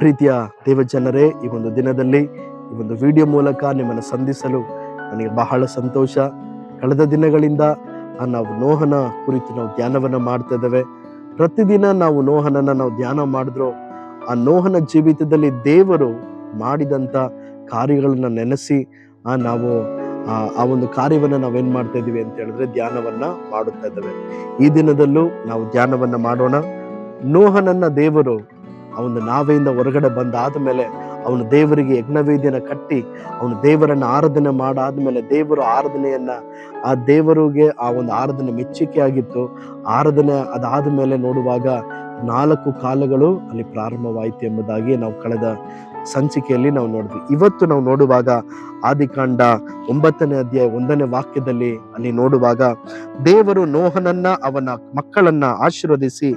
ಪ್ರೀತಿಯ ದೇವಜನರೇ, ಈ ಒಂದು ದಿನದಲ್ಲಿ ಈ ಒಂದು ವಿಡಿಯೋ ಮೂಲಕ ನಿಮ್ಮನ್ನು ಸಂಧಿಸಲು ನನಗೆ ಬಹಳ ಸಂತೋಷ. ಕಳೆದ ದಿನಗಳಿಂದ ನಾವು ನೋಹನ ಕುರಿತು ನಾವು ಧ್ಯಾನವನ್ನ ಮಾಡ್ತಾ ಇದ್ದೇವೆ. ಪ್ರತಿದಿನ ನಾವು ನೋಹನನ್ನ ನಾವು ಧ್ಯಾನ ಮಾಡಿದ್ರು ಆ ನೋಹನ ಜೀವಿತದಲ್ಲಿ ದೇವರು ಮಾಡಿದಂತ ಕಾರ್ಯಗಳನ್ನ ನೆನೆಸಿ ನಾವು ಆ ಒಂದು ಕಾರ್ಯವನ್ನ ನಾವೇನ್ ಮಾಡ್ತಾ ಇದೀವಿ ಅಂತ ಹೇಳಿದ್ರೆ ಧ್ಯಾನವನ್ನ ಮಾಡುತ್ತಾ ಇದ್ದೇವೆ. ಈ ದಿನದಲ್ಲೂ ನಾವು ಧ್ಯಾನವನ್ನ ಮಾಡೋಣ. ನೋಹನನ್ನ ದೇವರು ಅವನು ನಾವೆಯಿಂದ ಹೊರಗಡೆ ಬಂದಾದ ಮೇಲೆ ಅವನು ದೇವರಿಗೆ ಯಜ್ಞವೇದಿಯನ್ನ ಕಟ್ಟಿ ಅವನು ದೇವರನ್ನ ಆರಾಧನೆ ಮಾಡಾದ್ಮೇಲೆ ದೇವರು ಆರಾಧನೆಯನ್ನ ಆ ದೇವರಿಗೆ ಆ ಒಂದು ಆರಾಧನೆ ಮೆಚ್ಚುಗೆ ಆಗಿತ್ತು. ಆರಾಧನೆ ಅದಾದ ಮೇಲೆ ನೋಡುವಾಗ 4 ಕಾಲಗಳು ಅಲ್ಲಿ ಪ್ರಾರಂಭವಾಯಿತು ಎಂಬುದಾಗಿ ನಾವು ಕಳೆದ ಸಂಚಿಕೆಯಲ್ಲಿ ನಾವು ನೋಡಿದ್ವಿ. ಇವತ್ತು ನಾವು ನೋಡುವಾಗ ಆದಿಕಾಂಡ 9ನೇ ಅಧ್ಯಾಯ 1ನೇ ವಾಕ್ಯದಲ್ಲಿ ಅಲ್ಲಿ ನೋಡುವಾಗ ದೇವರು ನೋಹನನ್ನ ಅವನ ಮಕ್ಕಳನ್ನ ಆಶೀರ್ವದಿಸಿ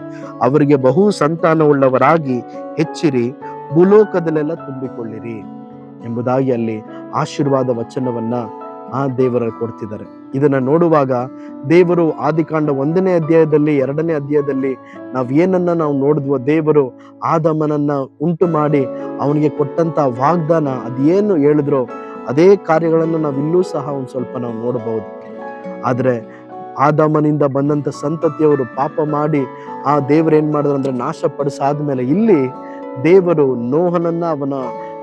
ಅವರಿಗೆ ಬಹು ಸಂತಾನವುಳ್ಳವರಾಗಿ ಹೆಚ್ಚಿರಿ, ಭೂಲೋಕದಲ್ಲೆಲ್ಲ ತುಂಬಿಕೊಳ್ಳಿರಿ ಎಂಬುದಾಗಿ ಅಲ್ಲಿ ಆಶೀರ್ವಾದ ವಚನವನ್ನ ದೇವರ ಕೊಡ್ತಿದ್ದಾರೆ. ಇದನ್ನ ನೋಡುವಾಗ ದೇವರು ಆದಿಕಾಂಡ 1ನೇ ಅಧ್ಯಾಯದಲ್ಲಿ 2ನೇ ಅಧ್ಯಾಯದಲ್ಲಿ ನಾವು ಏನನ್ನ ನಾವು ನೋಡಿದ್ವೋ, ದೇವರು ಆದಾಮನನ್ನ ಉಂಟು ಮಾಡಿ ಅವನಿಗೆ ಕೊಟ್ಟಂತ ವಾಗ್ದಾನ ಅದೇನು ಹೇಳಿದ್ರೋ ಅದೇ ಕಾರ್ಯಗಳನ್ನು ನಾವು ಇಲ್ಲೂ ಸಹ ಒಂದ್ ಸ್ವಲ್ಪ ನಾವು ನೋಡಬಹುದು. ಆದ್ರೆ ಆದಾಮನಿಂದ ಬಂದಂತ ಸಂತತಿಯವರು ಪಾಪ ಮಾಡಿ ದೇವರು ಏನ್ ಮಾಡಿದ್ರು ಅಂದ್ರೆ ನಾಶ ಪಡಿಸಾದ್ಮೇಲೆ ಇಲ್ಲಿ ದೇವರು ನೋಹನನ್ನ ಅವನ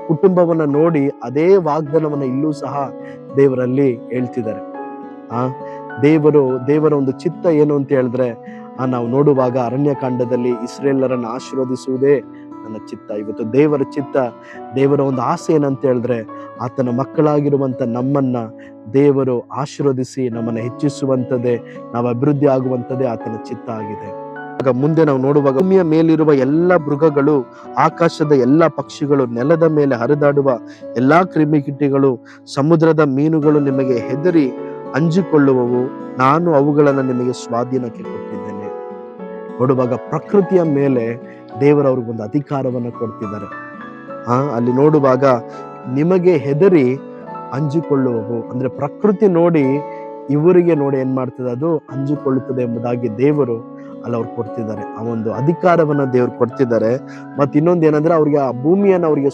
ಕುಟುಂಬವನ್ನ ನೋಡಿ ಅದೇ ವಾಗ್ದಾನವನ್ನ ಇಲ್ಲೂ ಸಹ ದೇವರಲ್ಲಿ ಹೇಳ್ತಿದ್ದಾರೆ. ದೇವರ ಒಂದು ಚಿತ್ತ ಏನು ಅಂತ ಹೇಳಿದ್ರೆ ನಾವು ನೋಡುವಾಗ ಅರಣ್ಯಕಾಂಡದಲ್ಲಿ ಇಸ್ರೇಲರನ್ನ ಆಶೀರ್ವದಿಸುವುದೇ ನನ್ನ ಚಿತ್ತ. ಇವತ್ತು ದೇವರ ಚಿತ್ತ, ದೇವರ ಒಂದು ಆಸೆ ಏನಂತ ಹೇಳಿದ್ರೆ ಆತನ ಮಕ್ಕಳಾಗಿರುವಂತ ನಮ್ಮನ್ನ ದೇವರು ಆಶೀರ್ವದಿಸಿ ನಮ್ಮನ್ನ ಹೆಚ್ಚಿಸುವಂಥದ್ದೇ, ನಾವು ಅಭಿವೃದ್ಧಿ ಆಗುವಂಥದ್ದೇ ಆತನ ಚಿತ್ತ ಆಗಿದೆ. ಮುಂದೆ ನಾವು ನೋಡುವಾಗ ಭೂಮಿಯ ಮೇಲಿರುವ ಎಲ್ಲ ಮೃಗಗಳು, ಆಕಾಶದ ಎಲ್ಲ ಪಕ್ಷಿಗಳು, ನೆಲದ ಮೇಲೆ ಹರಿದಾಡುವ ಎಲ್ಲಾ ಕ್ರಿಮಿಕೀಟಗಳು, ಸಮುದ್ರದ ಮೀನುಗಳು ನಿಮಗೆ ಹೆದರಿ ಅಂಜಿಕೊಳ್ಳುವವು, ನಾನು ಅವುಗಳನ್ನ ನಿಮಗೆ ಸ್ವಾಧೀನಕ್ಕೆ ಕೊಟ್ಟಿದ್ದೇನೆ. ನೋಡುವಾಗ ಪ್ರಕೃತಿಯ ಮೇಲೆ ದೇವರು ಅವ್ರಿಗೊಂದು ಅಧಿಕಾರವನ್ನ ಕೊಡ್ತಿದ್ದಾರೆ. ಅಲ್ಲಿ ನೋಡುವಾಗ ನಿಮಗೆ ಹೆದರಿ ಅಂಜಿಕೊಳ್ಳುವವು ಅಂದ್ರೆ ಪ್ರಕೃತಿ ನೋಡಿ ಇವರಿಗೆ ನೋಡಿ ಏನ್ ಮಾಡ್ತದೆ, ಅದು ಅಂಜಿಕೊಳ್ಳುತ್ತದೆ ಎಂಬುದಾಗಿ ದೇವರು ಅಲ್ಲಿ ಅವ್ರು ಕೊಡ್ತಿದ್ದಾರೆ. ಆ ಒಂದು ಅಧಿಕಾರವನ್ನ ದೇವ್ರು ಕೊಡ್ತಿದ್ದಾರೆ. ಮತ್ ಇನ್ನೊಂದು ಏನಂದ್ರೆ ಅವ್ರಿಗೆ ಆ ಭೂಮಿಯನ್ನ ಅವ್ರಿಗೆ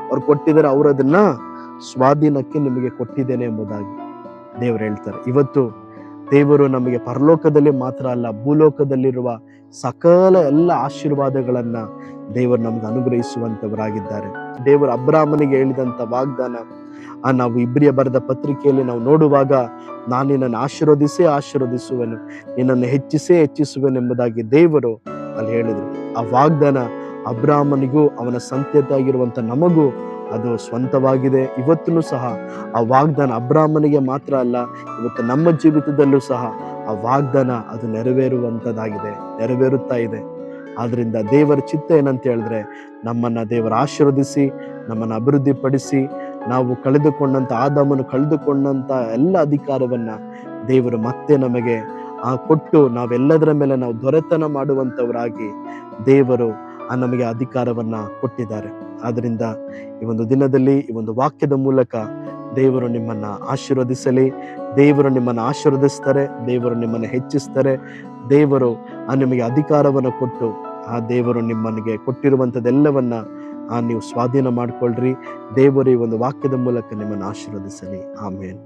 ಅವ್ರು ಕೊಟ್ಟಿದ್ದಾರೆ, ಅವ್ರು ಅದನ್ನ ಸ್ವಾಧೀನಕ್ಕೆ ನಿಮಗೆ ಕೊಟ್ಟಿದ್ದೇನೆ ಎಂಬುದಾಗಿ ದೇವರು ಹೇಳ್ತಾರೆ. ಇವತ್ತು ದೇವರು ನಮಗೆ ಪರಲೋಕದಲ್ಲಿ ಮಾತ್ರ ಅಲ್ಲ, ಭೂಲೋಕದಲ್ಲಿರುವ ಸಕಲ ಎಲ್ಲ ಆಶೀರ್ವಾದಗಳನ್ನ ದೇವರು ನಮ್ಗೆ ಅನುಗ್ರಹಿಸುವಂತವರಾಗಿದ್ದಾರೆ. ದೇವರು ಅಬ್ರಾಹ್ಮನಿಗೆ ಹೇಳಿದಂತ ವಾಗ್ದಾನ ನಾವು ಇಬ್ರಿಯ ಬರೆದ ಪತ್ರಿಕೆಯಲ್ಲಿ ನಾವು ನೋಡುವಾಗ, ನಾನು ನಿನ್ನನ್ನು ಆಶೀರ್ವದಿಸುವೆನು, ನಿನ್ನನ್ನು ಹೆಚ್ಚಿಸುವೆನು ಎಂಬುದಾಗಿ ದೇವರು ಅಲ್ಲಿ ಹೇಳಿದ್ರು. ಆ ವಾಗ್ದಾನ ಅಬ್ರಾಹ್ಮನಿಗೂ ಅವನ ಸಂತತಿಯಾಗಿರುವಂತ ನಮಗೂ ಅದು ಸ್ವಂತವಾಗಿದೆ. ಇವತ್ತೂ ಸಹ ಆ ವಾಗ್ದಾನ ಅಬ್ರಾಹ್ಮನಿಗೆ ಮಾತ್ರ ಅಲ್ಲ, ಇವತ್ತು ನಮ್ಮ ಜೀವಿತದಲ್ಲೂ ಸಹ ಆ ವಾಗ್ದಾನ ಅದು ನೆರವೇರುತ್ತಾ ಇದೆ. ಆದ್ರಿಂದ ದೇವರ ಚಿತ್ತ ಏನಂತ ಹೇಳಿದ್ರೆ ನಮ್ಮನ್ನ ದೇವರ ಆಶೀರ್ವದಿಸಿ ನಮ್ಮನ್ನ ಅಭಿವೃದ್ಧಿ ಪಡಿಸಿ ನಾವು ಆದಾಮನು ಕಳೆದುಕೊಂಡಂತ ಎಲ್ಲ ಅಧಿಕಾರವನ್ನ ದೇವರು ಮತ್ತೆ ನಮಗೆ ಕೊಟ್ಟು ನಾವೆಲ್ಲದರ ಮೇಲೆ ನಾವು ದೊರೆತನ ಮಾಡುವಂತವರಾಗಿ ದೇವರು ನಮಗೆ ಅಧಿಕಾರವನ್ನ ಕೊಟ್ಟಿದ್ದಾರೆ. ಆದ್ರಿಂದ ಈ ಒಂದು ದಿನದಲ್ಲಿ ಈ ಒಂದು ವಾಕ್ಯದ ಮೂಲಕ ದೇವರು ನಿಮ್ಮನ್ನ ಆಶೀರ್ವದಿಸಲಿ. ದೇವರು ನಿಮ್ಮನ್ನ ಆಶೀರ್ವದಿಸ್ತಾರೆ, ದೇವರು ನಿಮ್ಮನ್ನ ಹೆಚ್ಚಿಸ್ತಾರೆ. ದೇವರು ನಿಮಗೆ ಅಧಿಕಾರವನ್ನ ಕೊಟ್ಟು ದೇವರು ನಿಮ್ಮನಿಗೆ ಕೊಟ್ಟಿರುವಂಥದ್ದೆಲ್ಲವನ್ನ ನೀವು ಸ್ವಾಧೀನ ಮಾಡ್ಕೊಳ್ರಿ. ದೇವರು ಈ ಒಂದು ವಾಕ್ಯದ ಮೂಲಕ ನಿಮ್ಮನ್ನು ಆಶೀರ್ವದಿಸಲಿ. ಆಮೇನ್.